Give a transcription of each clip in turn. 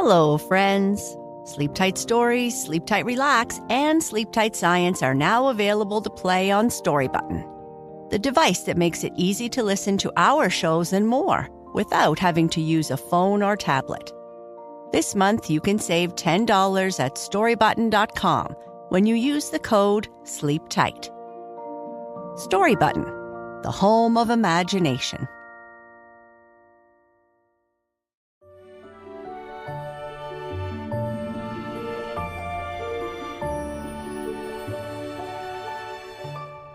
Hello, friends. Sleep Tight Stories, Sleep Tight Relax, and Sleep Tight Science are now available to play on Story Button, the device that makes it easy to listen to our shows and more without having to use a phone or tablet. This month, you can save $10 at storybutton.com when you use the code SLEEPTIGHT. Story Button, the home of imagination.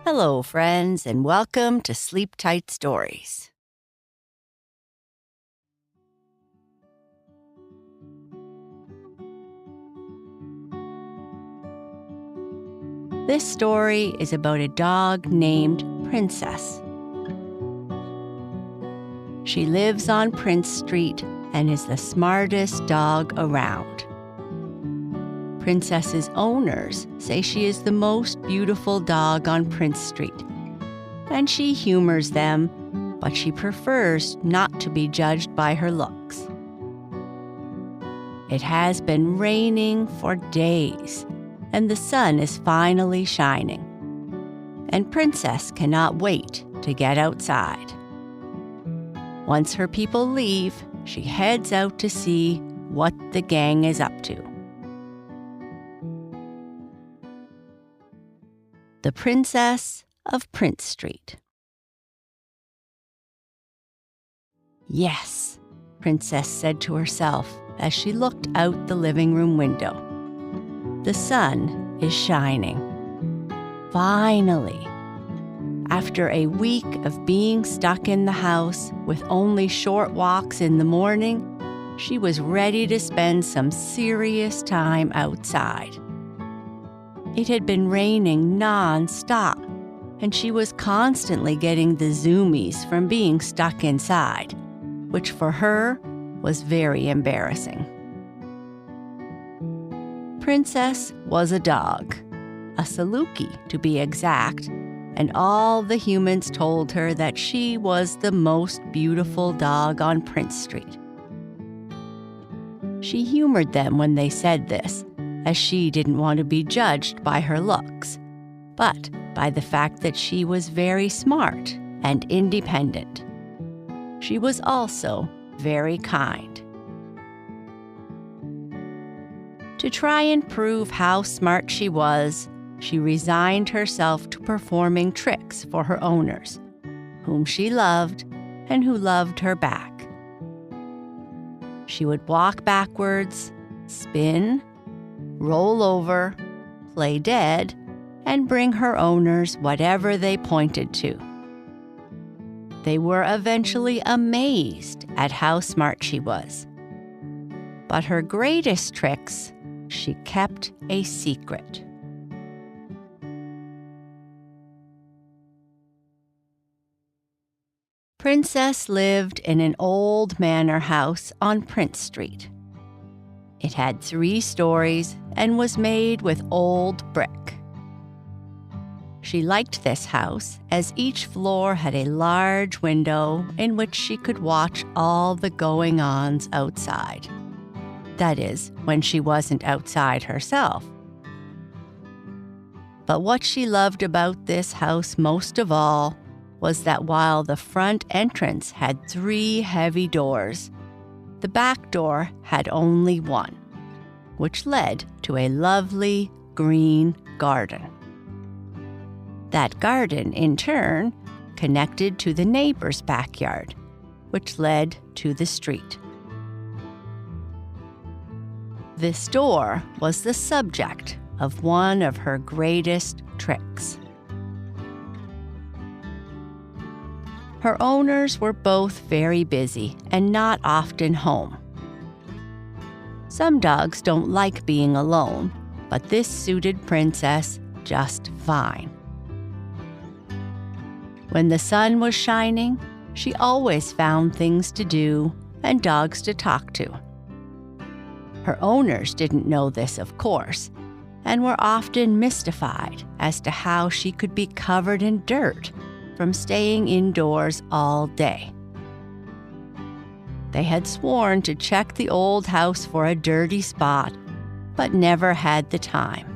Hello, friends, and welcome to Sleep Tight Stories. This story is about a dog named Princess. She lives on Prince Street and is the smartest dog around. Princess's owners say she is the most beautiful dog on Prince Street, and she humors them, but she prefers not to be judged by her looks. It has been raining for days, and the sun is finally shining, and Princess cannot wait to get outside. Once her people leave, she heads out to see what the gang is up to. The Princess of Prince Street. Yes, Princess said to herself as she looked out the living room window. The sun is shining. Finally. After a week of being stuck in the house with only short walks in the morning, she was ready to spend some serious time outside. It had been raining non-stop, and she was constantly getting the zoomies from being stuck inside, which for her was very embarrassing. Princess was a dog, a Saluki to be exact, and all the humans told her that she was the most beautiful dog on Prince Street. She humored them when they said this, as she didn't want to be judged by her looks, but by the fact that she was very smart and independent. She was also very kind. To try and prove how smart she was, she resigned herself to performing tricks for her owners, whom she loved and who loved her back. She would walk backwards, spin, roll over, play dead, and bring her owners whatever they pointed to. They were eventually amazed at how smart she was. But her greatest tricks she kept a secret. Princess lived in an old manor house on Prince Street. It had 3 stories and was made with old brick. She liked this house as each floor had a large window in which she could watch all the going-ons outside. That is, when she wasn't outside herself. But what she loved about this house most of all was that while the front entrance had 3 heavy doors, the back door had only one, which led to a lovely green garden. That garden, in turn, connected to the neighbor's backyard, which led to the street. This door was the subject of one of her greatest tricks. Her owners were both very busy and not often home. Some dogs don't like being alone, but this suited Princess just fine. When the sun was shining, she always found things to do and dogs to talk to. Her owners didn't know this, of course, and were often mystified as to how she could be covered in dirt from staying indoors all day. They had sworn to check the old house for a dirty spot, but never had the time.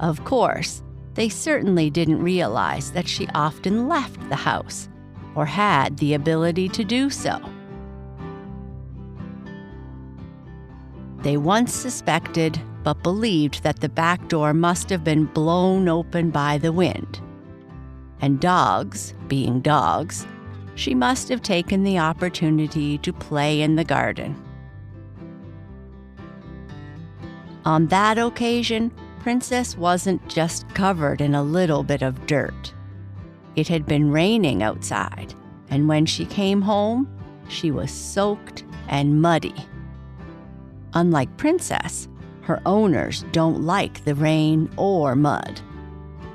Of course, they certainly didn't realize that she often left the house, or had the ability to do so. They once suspected, but believed that the back door must have been blown open by the wind. And dogs, being dogs, she must have taken the opportunity to play in the garden. On that occasion, Princess wasn't just covered in a little bit of dirt. It had been raining outside, and when she came home, she was soaked and muddy. Unlike Princess, her owners don't like the rain or mud.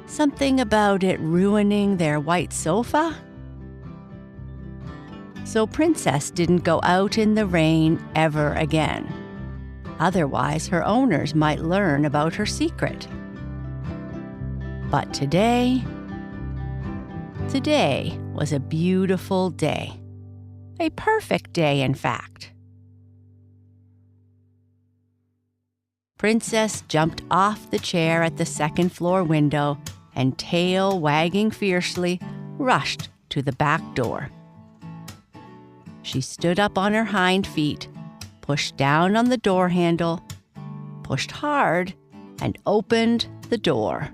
Something about it ruining their white sofa? So Princess didn't go out in the rain ever again. Otherwise, her owners might learn about her secret. But today was a beautiful day. A perfect day, in fact. Princess jumped off the chair at the second-floor window and, tail wagging fiercely, rushed to the back door. She stood up on her hind feet, pushed down on the door handle, pushed hard, and opened the door.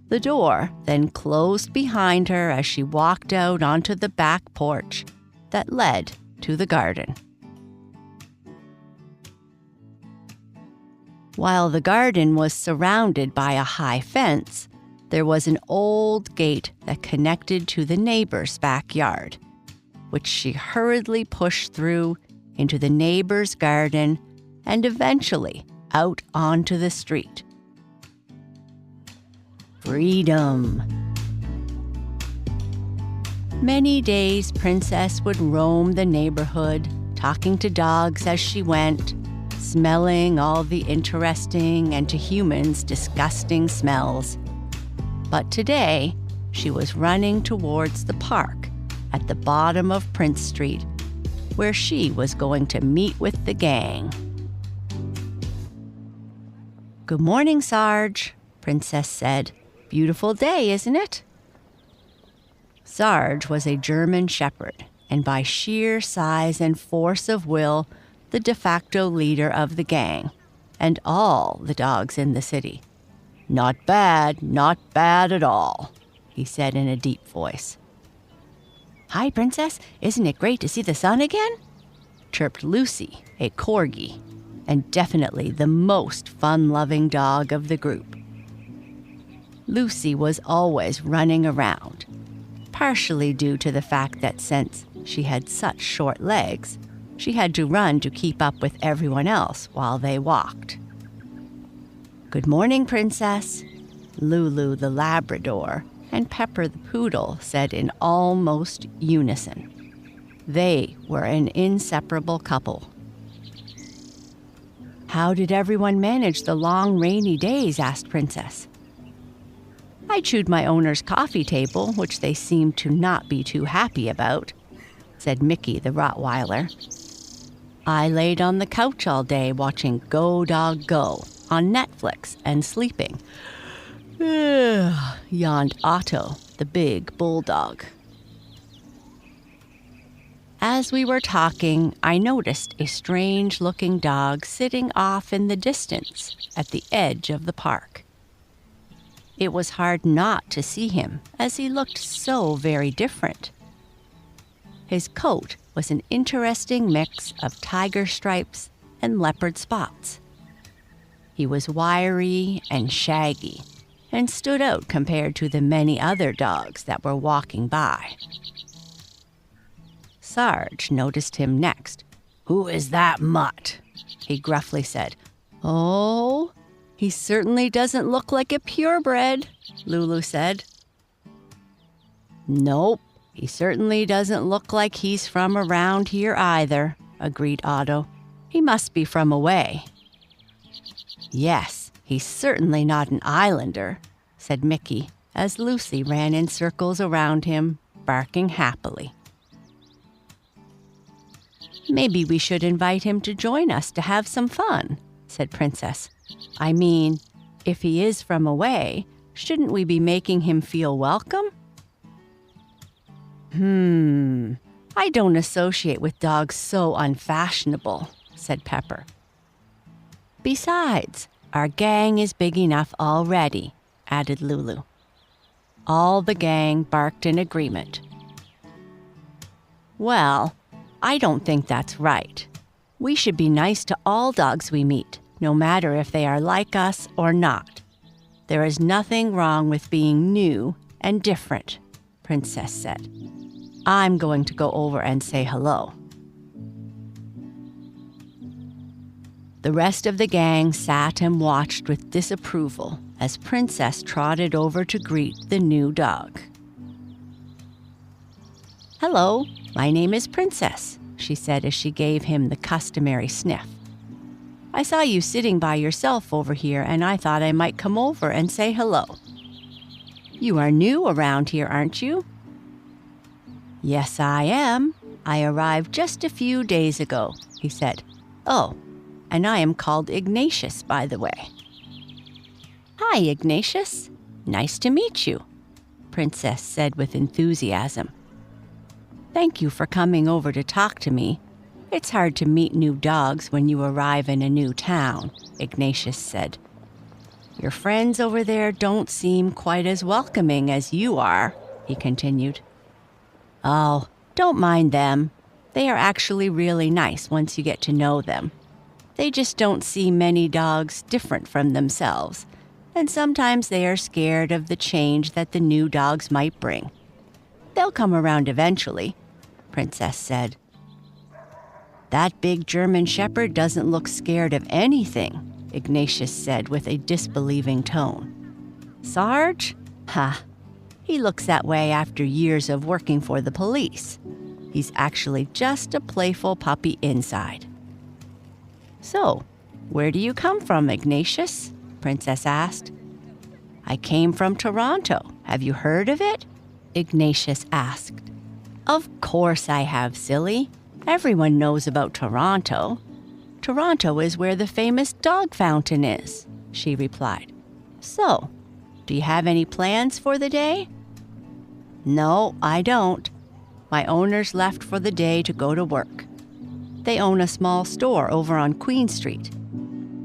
The door then closed behind her as she walked out onto the back porch that led to the garden. While the garden was surrounded by a high fence, there was an old gate that connected to the neighbor's backyard, which she hurriedly pushed through into the neighbor's garden and eventually out onto the street. Freedom. Many days Princess would roam the neighborhood, talking to dogs as she went, smelling all the interesting and to humans disgusting smells. But today, she was running towards the park at the bottom of Prince Street, where she was going to meet with the gang. "Good morning, Sarge," Princess said. "Beautiful day, isn't it?" Sarge was a German shepherd, and by sheer size and force of will, the de facto leader of the gang, and all the dogs in the city. Not bad at all," he said in a deep voice. "Hi, Princess. Isn't it great to see the sun again?" chirped Lucy, a corgi, and definitely the most fun-loving dog of the group. Lucy was always running around, partially due to the fact that since she had such short legs, she had to run to keep up with everyone else while they walked. "Good morning, Princess," Lulu the Labrador and Pepper the Poodle said in almost unison. They were an inseparable couple. "How did everyone manage the long rainy days?" asked Princess. "I chewed my owner's coffee table, which they seemed to not be too happy about," said Mickey the Rottweiler. "I laid on the couch all day watching Go Dog Go on Netflix and sleeping," yawned Otto, the big bulldog. As we were talking, I noticed a strange-looking dog sitting off in the distance at the edge of the park. It was hard not to see him, as he looked so very different. His coat was an interesting mix of tiger stripes and leopard spots. He was wiry and shaggy, and stood out compared to the many other dogs that were walking by. Sarge noticed him next. "Who is that mutt?" he gruffly said. "Oh, he certainly doesn't look like a purebred," Lulu said. "Nope, he certainly doesn't look like he's from around here either," agreed Otto. "He must be from away." "Yes, he's certainly not an islander," said Mickey, as Lucy ran in circles around him, barking happily. Maybe we should invite him to join us to have some fun, said Princess. I mean, if he is from away, shouldn't we be making him feel welcome? I don't associate with dogs so unfashionable, said Pepper. Besides, our gang is big enough already, added Lulu. All the gang barked in agreement. Well, I don't think that's right. We should be nice to all dogs we meet, no matter if they are like us or not. There is nothing wrong with being new and different, Princess said. I'm going to go over and say hello. The rest of the gang sat and watched with disapproval as Princess trotted over to greet the new dog. Hello, my name is Princess, she said as she gave him the customary sniff. I saw you sitting by yourself over here, and I thought I might come over and say hello. You are new around here, aren't you? Yes, I am. I arrived just a few days ago, he said. Oh, and I am called Ignatius, by the way. Hi, Ignatius. Nice to meet you, Princess said with enthusiasm. Thank you for coming over to talk to me. It's hard to meet new dogs when you arrive in a new town, Ignatius said. Your friends over there don't seem quite as welcoming as you are, he continued. Oh, don't mind them. They are actually really nice once you get to know them. They just don't see many dogs different from themselves, and sometimes they are scared of the change that the new dogs might bring. They'll come around eventually, Princess said. That big German shepherd doesn't look scared of anything, Ignatius said with a disbelieving tone. Sarge? Ha! He looks that way after years of working for the police. He's actually just a playful puppy inside. So, where do you come from, Ignatius? Princess asked. I came from Toronto. Have you heard of it? Ignatius asked. Of course I have, silly. Everyone knows about Toronto. Toronto is where the famous dog fountain is, she replied. So, do you have any plans for the day? No, I don't. My owners left for the day to go to work. They own a small store over on Queen Street.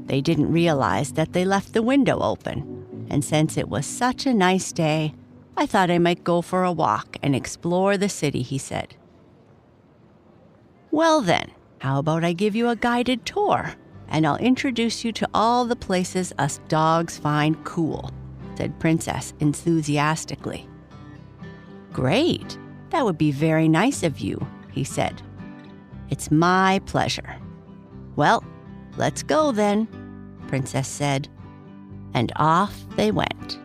They didn't realize that they left the window open, and since it was such a nice day, I thought I might go for a walk and explore the city, he said. Well then, how about I give you a guided tour, and I'll introduce you to all the places us dogs find cool, said Princess enthusiastically. Great, that would be very nice of you, he said. It's my pleasure. Well, let's go then, Princess said, and off they went.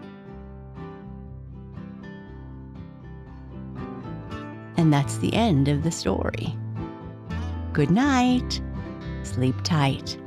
And that's the end of the story. Good night. Sleep tight.